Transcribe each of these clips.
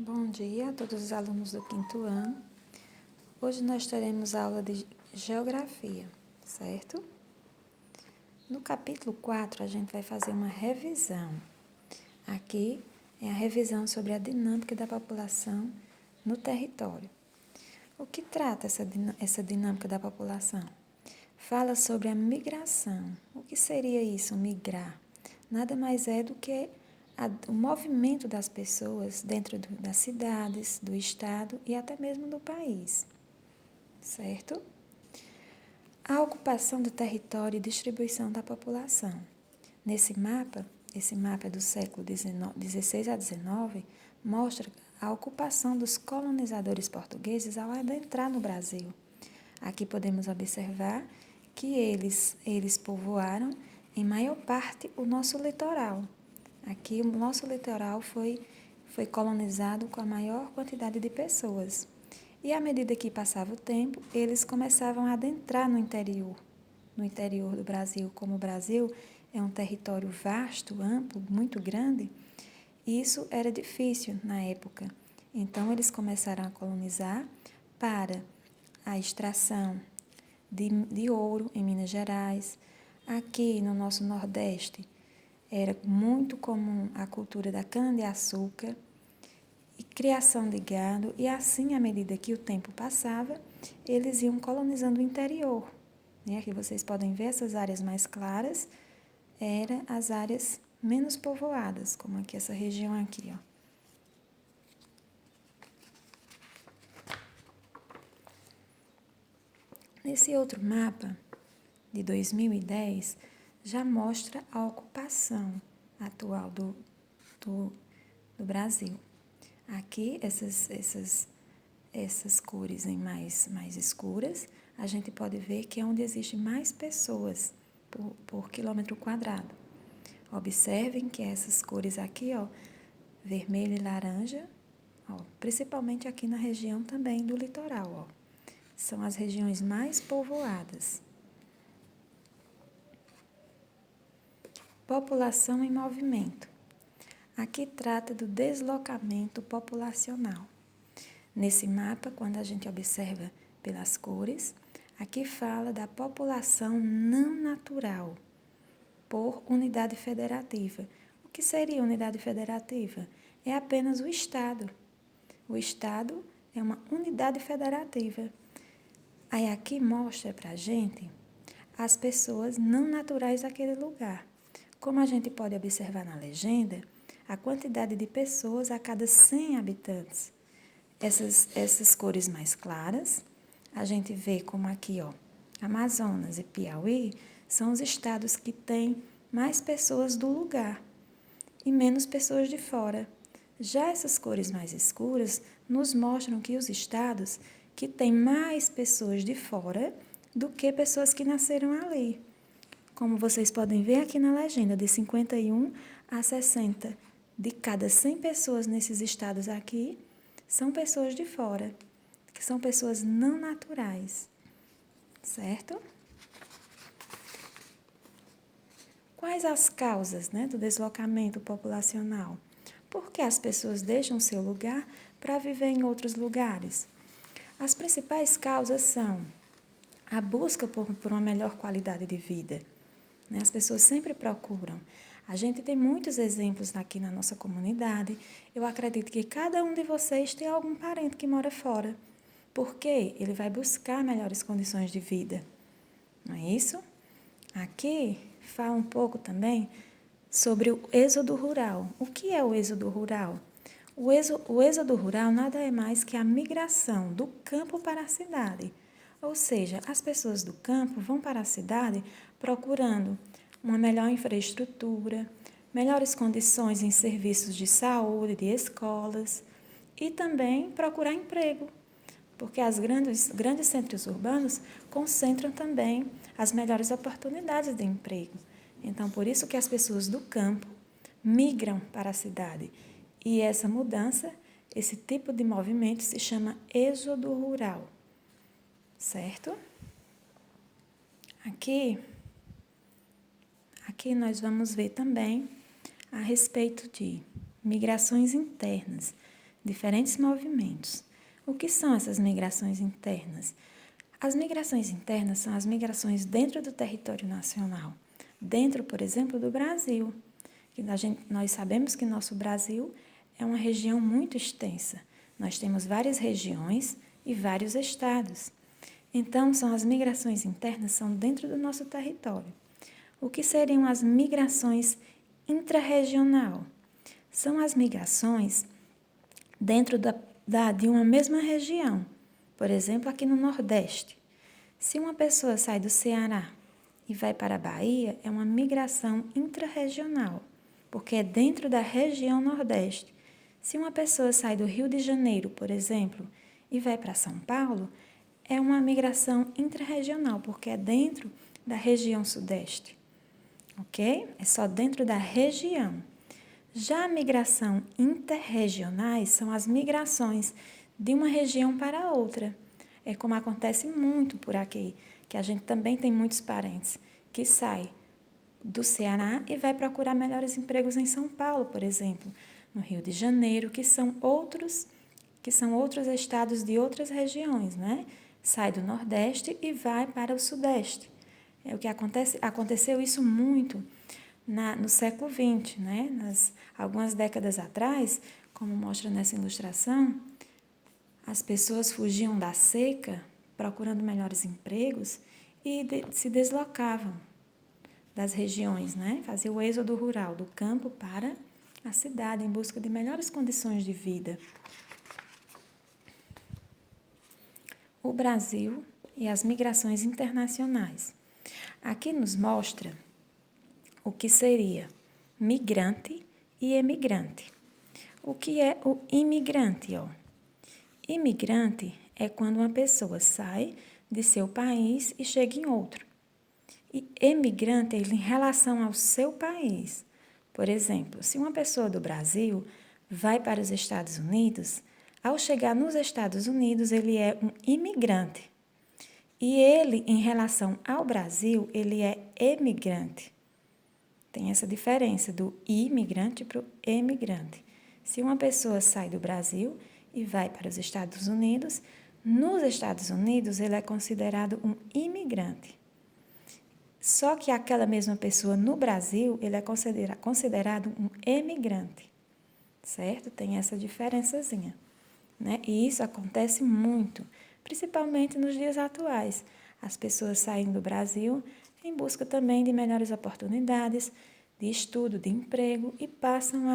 Bom dia a todos os alunos do quinto ano. Hoje nós teremos aula de Geografia, certo? No capítulo 4, a gente vai fazer uma revisão. Aqui é a revisão sobre a dinâmica da população no território. O que trata essa dinâmica da população? Fala sobre a migração. O que seria isso, migrar? Nada mais é do que o movimento das pessoas dentro das cidades, do estado e até mesmo do país, certo? A ocupação do território e distribuição da população. Nesse mapa, esse mapa é do século XVI a XIX, mostra a ocupação dos colonizadores portugueses ao adentrar no Brasil. Aqui podemos observar que eles povoaram em maior parte o nosso litoral. Aqui o nosso litoral foi colonizado com a maior quantidade de pessoas. E à medida que passava o tempo, eles começavam a adentrar no interior do Brasil. Como o Brasil é um território vasto, amplo, muito grande, isso era difícil na época. Então eles começaram a colonizar para a extração de ouro em Minas Gerais. Aqui no nosso Nordeste, era muito comum a cultura da cana-de-açúcar e criação de gado, e assim, à medida que o tempo passava, eles iam colonizando o interior. Aqui vocês podem ver essas áreas mais claras, eram as áreas menos povoadas, como aqui essa região aqui, ó. Nesse outro mapa, de 2010, já mostra a ocupação atual do Brasil. Aqui, essas cores em mais escuras, a gente pode ver que é onde existe mais pessoas por quilômetro quadrado. Observem que essas cores aqui, ó, vermelho e laranja, ó, principalmente aqui na região também do litoral, ó, são as regiões mais povoadas. População em movimento. Aqui trata do deslocamento populacional. Nesse mapa, quando a gente observa pelas cores, aqui fala da população não natural por unidade federativa. O que seria unidade federativa? É apenas o Estado. O Estado é uma unidade federativa. Aí aqui mostra para a gente as pessoas não naturais daquele lugar. Como a gente pode observar na legenda, a quantidade de pessoas a cada 100 habitantes. Essas cores mais claras, a gente vê como aqui, ó, Amazonas e Piauí são os estados que têm mais pessoas do lugar e menos pessoas de fora. Já essas cores mais escuras nos mostram que os estados que têm mais pessoas de fora do que pessoas que nasceram ali. Como vocês podem ver aqui na legenda, de 51 a 60, de cada 100 pessoas nesses estados aqui, são pessoas de fora, que são pessoas não naturais, certo? Quais as causas, do deslocamento populacional? Por que as pessoas deixam seu lugar para viver em outros lugares? As principais causas são a busca por uma melhor qualidade de vida. As pessoas sempre procuram. A gente tem muitos exemplos aqui na nossa comunidade. Eu acredito que cada um de vocês tem algum parente que mora fora. Porque ele vai buscar melhores condições de vida. Não é isso? Aqui fala um pouco também sobre o êxodo rural. O que é o êxodo rural? O êxodo rural nada é mais que a migração do campo para a cidade. Ou seja, as pessoas do campo vão para a cidade procurando uma melhor infraestrutura, melhores condições em serviços de saúde, de escolas e também procurar emprego, porque os grandes centros urbanos concentram também as melhores oportunidades de emprego. Então, por isso que as pessoas do campo migram para a cidade. E essa mudança, esse tipo de movimento se chama êxodo rural. Certo? Aqui nós vamos ver também a respeito de migrações internas. diferentes movimentos. O que são essas migrações internas? As migrações internas são as migrações dentro do território nacional, dentro, por exemplo, do Brasil. Nós sabemos que nosso Brasil é uma região muito extensa. Nós temos várias regiões e vários estados. Então, são as migrações internas, são dentro do nosso território. O que seriam as migrações intrarregional? São as migrações dentro de uma mesma região. Por exemplo, aqui no Nordeste. Se uma pessoa sai do Ceará e vai para a Bahia, é uma migração intrarregional, porque é dentro da região Nordeste. Se uma pessoa sai do Rio de Janeiro, por exemplo, e vai para São Paulo, é uma migração intrarregional, porque é dentro da região Sudeste. Ok? É só dentro da região. Já a migração interregionais são as migrações de uma região para outra. É como acontece muito por aqui, que a gente também tem muitos parentes que saem do Ceará e vai procurar melhores empregos em São Paulo, por exemplo, no Rio de Janeiro, que são outros estados de outras regiões, né? Sai do Nordeste e vai para o Sudeste. É o que aconteceu isso muito no século XX, né? Algumas décadas atrás, como mostra nessa ilustração, as pessoas fugiam da seca, procurando melhores empregos e se deslocavam das regiões, né? Fazia o êxodo rural do campo para a cidade em busca de melhores condições de vida. O Brasil e as migrações internacionais. Aqui nos mostra o que seria migrante e emigrante. O que é o imigrante? Imigrante é quando uma pessoa sai de seu país e chega em outro. E emigrante é em relação ao seu país. Por exemplo, se uma pessoa do Brasil vai para os Estados Unidos, ao chegar nos Estados Unidos, ele é um imigrante. E ele, em relação ao Brasil, ele é emigrante. Tem essa diferença do imigrante para o emigrante. Se uma pessoa sai do Brasil e vai para os Estados Unidos, nos Estados Unidos ele é considerado um imigrante. Só que aquela mesma pessoa no Brasil, ele é considerado um emigrante. Certo? Tem essa diferençazinha. Né? E isso acontece muito, principalmente nos dias atuais. As pessoas saem do Brasil em busca também de melhores oportunidades, de estudo, de emprego e passam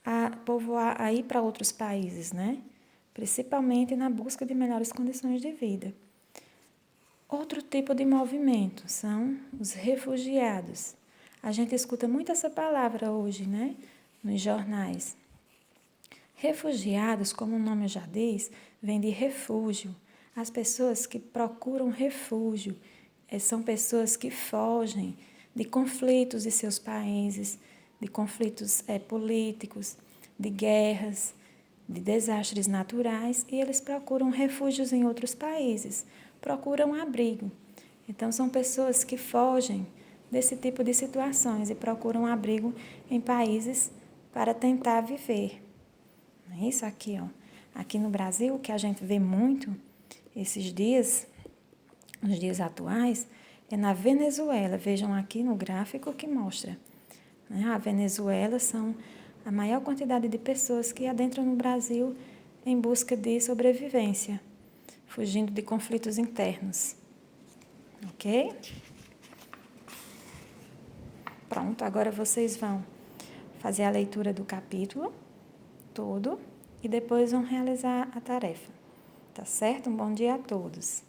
a povoar, a ir para outros países, né? Principalmente na busca de melhores condições de vida. Outro tipo de movimento são os refugiados. A gente escuta muito essa palavra hoje, né? Nos jornais. Refugiados, como o nome já diz, vem de refúgio. As pessoas que procuram refúgio são pessoas que fogem de conflitos de seus países, de conflitos políticos, de guerras, de desastres naturais, e eles procuram refúgios em outros países, procuram abrigo. Então, são pessoas que fogem desse tipo de situações e procuram abrigo em países para tentar viver. É isso aqui, ó. Aqui no Brasil, o que a gente vê muito esses dias, nos dias atuais, é na Venezuela. Vejam aqui no gráfico que mostra. A Venezuela são a maior quantidade de pessoas que adentram no Brasil em busca de sobrevivência, fugindo de conflitos internos. Ok? Pronto, agora vocês vão fazer a leitura do capítulo todo e depois vão realizar a tarefa. Tá certo? Um bom dia a todos.